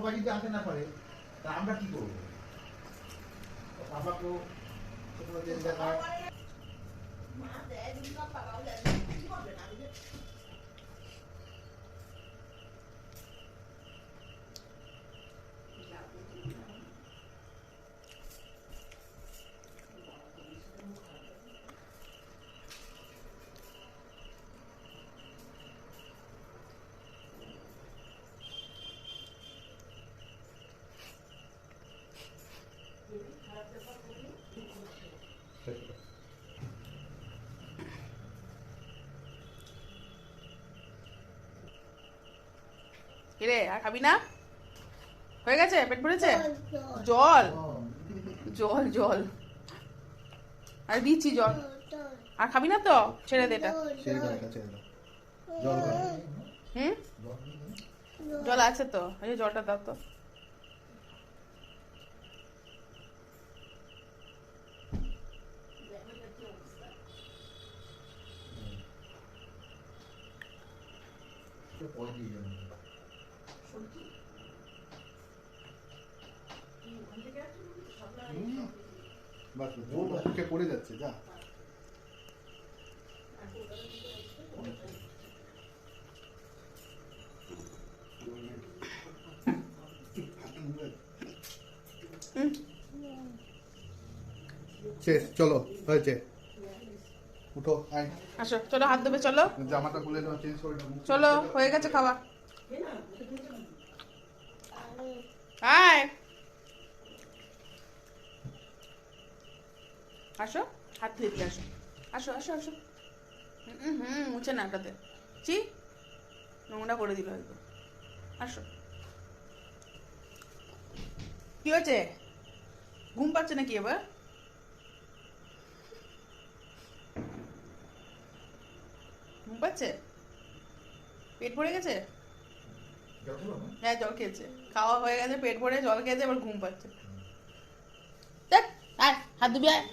পাপা যদি আনতে না পারে তা আমরা কি করবো? পাপাকে ছোট তেল দেখায়। কিরে আর খাবি না? হয়ে গেছে? পেট ভরেছে? জল জল জল আর দিচ্ছি জল। আর খাবি না তো? ছেড়ে দে এটা। হুম, জল আছে তো, এই জলটা দাও তো। পড়ে যাচ্ছে যা। শেষ, চলো হয়েছে, উঠো আয়। আসো, চলো হাত ধোবে, চলো জামাটা খুলে নাও, চেঞ্জ করে নাও। চলো, হয়ে গেছে খাওয়া। আয় আসো, হাত ধুয়ে দিয়ে আসো। আসো আসো আসো। মুছে না ওটাতে, চি নোংরা করে দিল হয়তো। আসো। কি হয়েছে? ঘুম পাচ্ছে নাকি এবার? ঘুম পাচ্ছে? পেট ভরে গেছে? হ্যাঁ, জল খেয়েছে, খাওয়া হয়ে গেছে, পেট ভরে জল খেয়েছে, এবার ঘুম পাচ্ছে। দেখ, আয় হাত ধুবি, আয়।